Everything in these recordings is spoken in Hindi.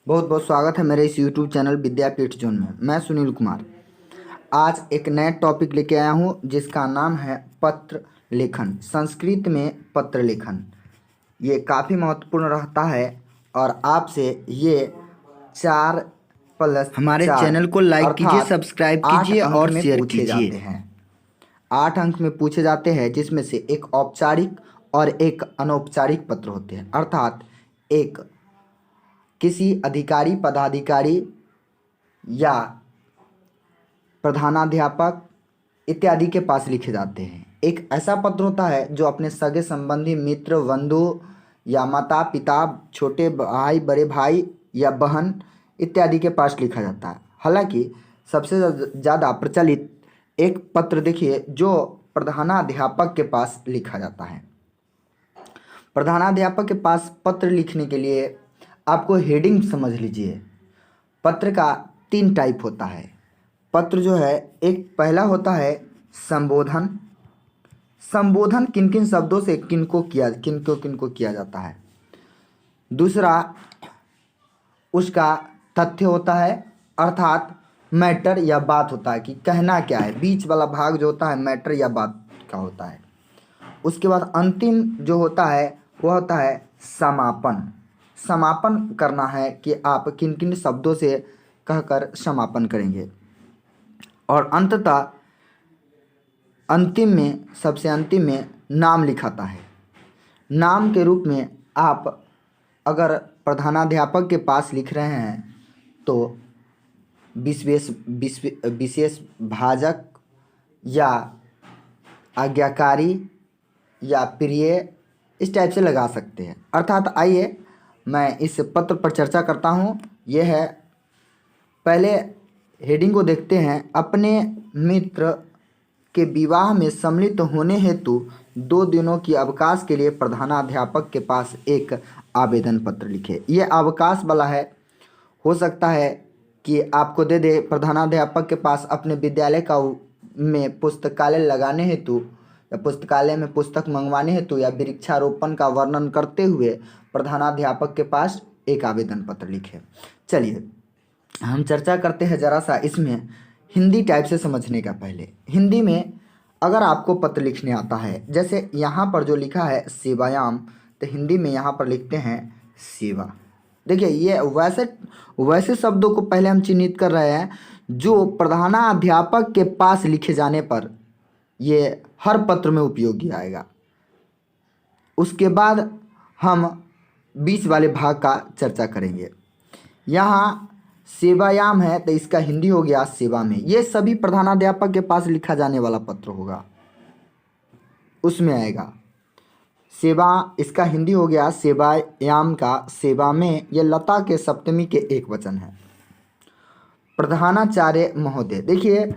बहुत बहुत स्वागत है मेरे इस YouTube चैनल विद्यापीठ जोन में। मैं सुनील कुमार आज एक नया टॉपिक लेके आया हूँ जिसका नाम है पत्र लेखन। संस्कृत में पत्र लेखन ये काफ़ी महत्वपूर्ण रहता है और आपसे ये 4+4 हमारे चैनल को लाइक कीजिए, अर्थात सब्सक्राइब 8 कीजिए अंक और में शेयर पूछे कीजिए। जाते हैं। 8 अंक में पूछे जाते हैं जिसमें से एक औपचारिक और एक अनौपचारिक पत्र होते हैं। अर्थात एक किसी अधिकारी पदाधिकारी या प्रधानाध्यापक इत्यादि के पास लिखे जाते हैं। एक ऐसा पत्र होता है जो अपने सगे संबंधी मित्र बंधु या माता पिता छोटे भाई बड़े भाई या बहन इत्यादि के पास लिखा जाता है। हालांकि सबसे ज़्यादा प्रचलित एक पत्र देखिए जो प्रधानाध्यापक के पास लिखा जाता है। प्रधानाध्यापक के पास पत्र लिखने के लिए आपको हेडिंग समझ लीजिए। पत्र का 3 टाइप होता है। पत्र जो है एक पहला होता है संबोधन। संबोधन किन किन शब्दों से किनको किया जाता है। दूसरा उसका तथ्य होता है अर्थात मैटर या बात होता है कि कहना क्या है। बीच वाला भाग जो होता है मैटर या बात का होता है। उसके बाद अंतिम जो होता है वह होता है समापन। समापन करना है कि आप किन किन शब्दों से कहकर समापन करेंगे। और अंततः अंतिम में सबसे अंतिम में नाम लिखाता है। नाम के रूप में आप अगर प्रधानाध्यापक के पास लिख रहे हैं तो विशेष भाजक या आज्ञाकारी या प्रिय इस टाइप से लगा सकते हैं। अर्थात आइए मैं इस पत्र पर चर्चा करता हूँ। यह है पहले हेडिंग को देखते हैं। अपने मित्र के विवाह में सम्मिलित होने हेतु 2 दिनों की अवकाश के लिए प्रधानाध्यापक के पास एक आवेदन पत्र लिखे। ये अवकाश वाला है। हो सकता है कि आपको दे दे प्रधानाध्यापक के पास अपने विद्यालय का में पुस्तकालय लगाने हेतु या पुस्तकालय में पुस्तक मंगवाने हेतु या वृक्षारोपण का वर्णन करते हुए प्रधानाध्यापक के पास एक आवेदन पत्र लिखे। चलिए हम चर्चा करते हैं ज़रा सा इसमें हिंदी टाइप से समझने का। पहले हिंदी में अगर आपको पत्र लिखने आता है, जैसे यहाँ पर जो लिखा है सेवायाम, तो हिंदी में यहाँ पर लिखते हैं सेवा। देखिए ये वैसे शब्दों को पहले हम चिन्हित कर रहे हैं जो प्रधानाध्यापक के पास लिखे जाने पर ये हर पत्र में उपयोगी आएगा। उसके बाद हम बीच वाले भाग का चर्चा करेंगे। यहाँ सेवायाम है तो इसका हिंदी हो गया सेवा में। ये सभी प्रधानाध्यापक के पास लिखा जाने वाला पत्र होगा, उसमें आएगा सेवा। इसका हिंदी हो गया सेवायाम का सेवा में। ये लता के सप्तमी के एक वचन है। प्रधानाचार्य महोदय, देखिए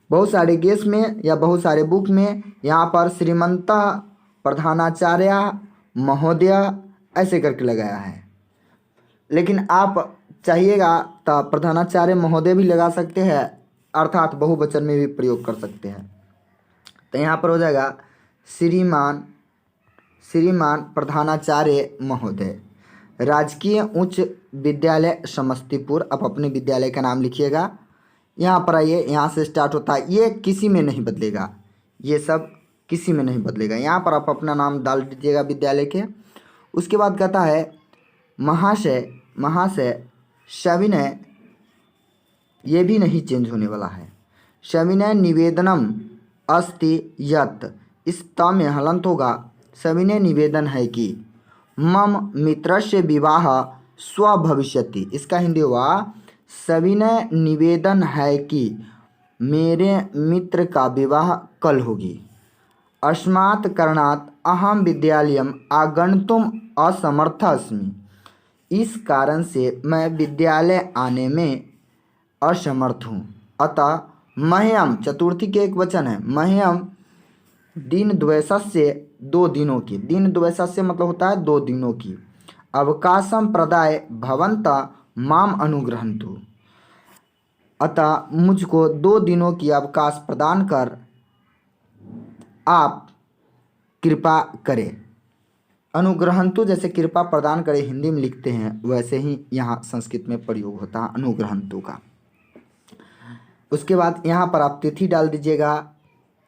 बहुत सारे केस में या बहुत सारे बुक में यहाँ पर श्रीमंत प्रधानाचार्य महोदय ऐसे करके लगाया है, लेकिन आप चाहिएगा तो प्रधानाचार्य महोदय भी लगा सकते हैं, अर्थात बहुवचन में भी प्रयोग कर सकते हैं। तो यहाँ पर हो जाएगा श्रीमान प्रधानाचार्य महोदय, राजकीय उच्च विद्यालय समस्तीपुर। आप अपने विद्यालय का नाम लिखिएगा। यहाँ पर आइए, यहाँ से स्टार्ट होता है। ये किसी में नहीं बदलेगा, ये सब किसी में नहीं बदलेगा। यहाँ पर आप अपना नाम डाल दीजिएगा विद्यालय के। उसके बाद कहता है महाशय सविनय, ये भी नहीं चेंज होने वाला है। सविनय निवेदनम अस्ति यत्, इस त में हलंत होगा। सविनय निवेदन है कि मम मित्रस्य विवाह स्वभविष्यति, इसका हिंदी हुआ सविनय निवेदन है कि मेरे मित्र का विवाह कल होगी। अस्मात् कारणात् अहम विद्यालयम आगन्तुम असमर्थ अस्मि, इस कारण से मैं विद्यालय आने में असमर्थ हूँ। अतः मह्यम, चतुर्थी के एक वचन है, मह्यम दिन द्वयस्य 2 दिनों की, दिन द्वयस्य मतलब होता है 2 दिनों की, अवकाशम प्रदाय भवन्तः माम अनुग्रहन्तु, अतः मुझको 2 दिनों की अवकाश प्रदान कर आप कृपा करें। अनुग्रहंतु जैसे कृपा प्रदान करे हिंदी में लिखते हैं, वैसे ही यहाँ संस्कृत में प्रयोग होता है अनुग्रहंतु का। उसके बाद यहाँ पर आप तिथि डाल दीजिएगा।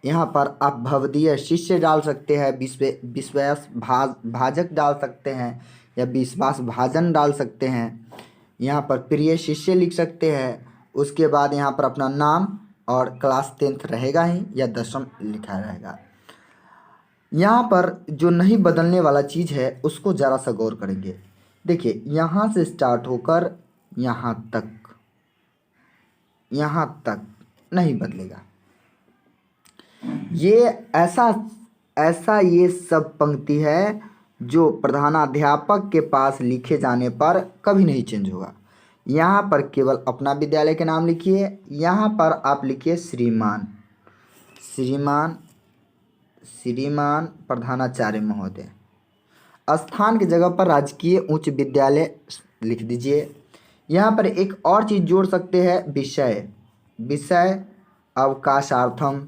यहाँ पर आप भवदीय शिष्य डाल सकते हैं, विश्वास भाजक डाल सकते हैं या विश्वास भाजन डाल सकते हैं। यहाँ पर प्रिय शिष्य लिख सकते हैं। उसके बाद यहाँ पर अपना नाम और क्लास 10th रहेगा ही या 10वीं लिखा रहेगा। यहाँ पर जो नहीं बदलने वाला चीज़ है उसको ज़रा सा गौर करेंगे। देखिए यहाँ से स्टार्ट होकर यहाँ तक नहीं बदलेगा। ये ऐसा ये सब पंक्ति है जो प्रधानाध्यापक के पास लिखे जाने पर कभी नहीं चेंज होगा। यहाँ पर केवल अपना विद्यालय के नाम लिखिए। यहाँ पर आप लिखिए श्रीमान प्रधानाचार्य महोदय। स्थान की जगह पर राजकीय उच्च विद्यालय लिख दीजिए। यहाँ पर एक और चीज़ जोड़ सकते हैं, विषय अवकाशार्थम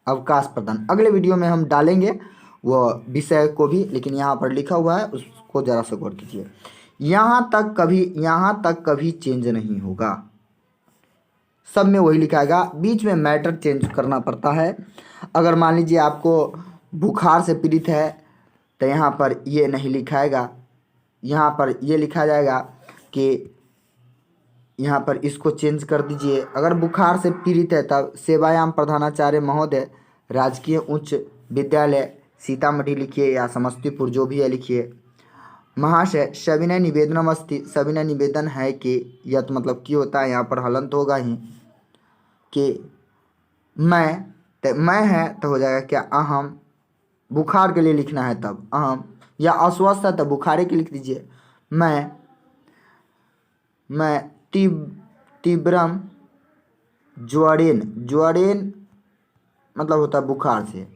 अवकाश प्रदान। अगले वीडियो में हम डालेंगे वो विषय को भी, लेकिन यहाँ पर लिखा हुआ है उसको ज़रा सा गौर कीजिए। यहाँ तक कभी चेंज नहीं होगा, सब में वही लिखाएगा। बीच में मैटर चेंज करना पड़ता है। अगर मान लीजिए आपको बुखार से पीड़ित है तो यहाँ पर ये नहीं लिखाएगा, यहाँ पर ये लिखा जाएगा कि यहाँ पर इसको चेंज कर दीजिए। अगर बुखार से पीड़ित है तब सेवायाम प्रधानाचार्य महोदय राजकीय उच्च विद्यालय सीतामढ़ी लिखिए या समस्तीपुर, जो भी है लिखिए। महाशय सविनय निवेदनम अस्ति, सविनय निवेदन है कि, यह तो मतलब कि होता है, यहाँ पर हलंत होगा ही कि मैं है तो हो जाएगा क्या अहम। बुखार के लिए लिखना है तब अहम, या अस्वस्थ है तब बुखारे के लिख दीजिए। मैं तीव्रम ज्वरेन मतलब होता है बुखार से।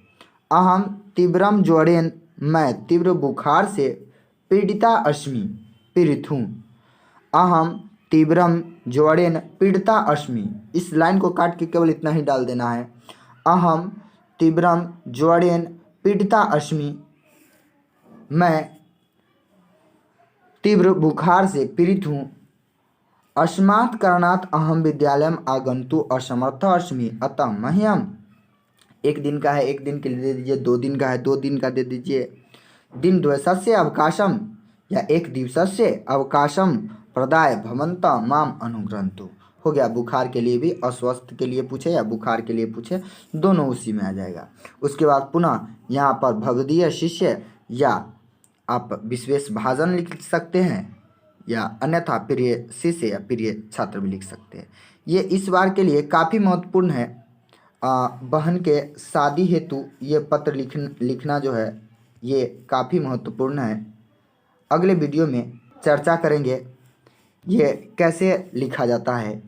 अहम तीव्रम ज्वरेन, मैं तीव्र बुखार से पीड़ित हूँ। अहम तीव्रम ज्वरेन पीड़िता अस्मि। इस लाइन को काट के केवल इतना ही डाल देना है, अहम तीव्रम ज्वरेन पीड़िता अस्मि, मैं तीव्र बुखार से पीड़ित हूँ। अस्मात् कारणात् अहम विद्यालयम आगन्तुं असमर्थः अस्मि, अतः मह्यम, एक दिन का है एक दिन के लिए दे दीजिए, 2 दिन का है 2 दिन का दे दीजिए। दिन द्वयस्य अवकाशम या एक दिवसस्य अवकाशम प्रदाय भवन्तः माम अनुग्रहन्तु। हो गया। बुखार के लिए भी, अस्वस्थ के लिए पूछे या बुखार के लिए पूछे, दोनों उसी में आ जाएगा। उसके बाद पुनः यहाँ पर भवदीय शिष्य या आप विश्वेश भाजन लिख सकते हैं या अन्यथा प्रिय शिष्य या प्रिय छात्र भी लिख सकते हैं। ये इस बार के लिए काफ़ी महत्वपूर्ण है। बहन के शादी हेतु ये पत्र लिखना जो है ये काफ़ी महत्वपूर्ण है। अगले वीडियो में चर्चा करेंगे ये कैसे लिखा जाता है।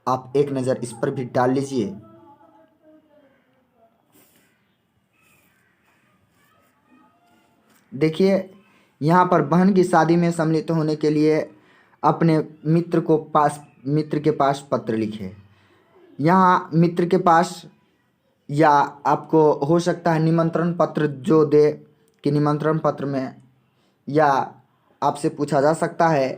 आप एक नज़र इस पर भी डाल लीजिए। देखिए यहाँ पर बहन की शादी में सम्मिलित होने के लिए अपने मित्र के पास पत्र लिखे। यहाँ मित्र के पास या आपको हो सकता है निमंत्रण पत्र जो दे कि निमंत्रण पत्र में, या आपसे पूछा जा सकता है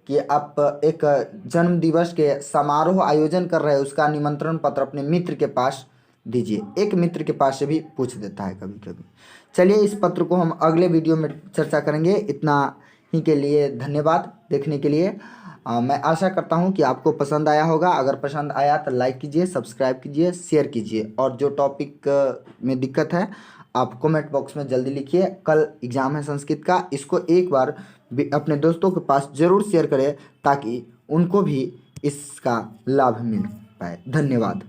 कि आप एक जन्म दिवस के समारोह आयोजन कर रहे हैं, उसका निमंत्रण पत्र अपने मित्र के पास दीजिए। एक मित्र के पास से भी पूछ देता है कभी कभी। चलिए इस पत्र को हम अगले वीडियो में चर्चा करेंगे। इतना ही के लिए धन्यवाद देखने के लिए। मैं आशा करता हूं कि आपको पसंद आया होगा। अगर पसंद आया तो लाइक कीजिए, सब्सक्राइब कीजिए, शेयर कीजिए, और जो टॉपिक में दिक्कत है आप कमेंट बॉक्स में जल्दी लिखिए। कल एग्ज़ाम है संस्कृत का, इसको एक बार अपने दोस्तों के पास ज़रूर शेयर करें ताकि उनको भी इसका लाभ मिल पाए। धन्यवाद।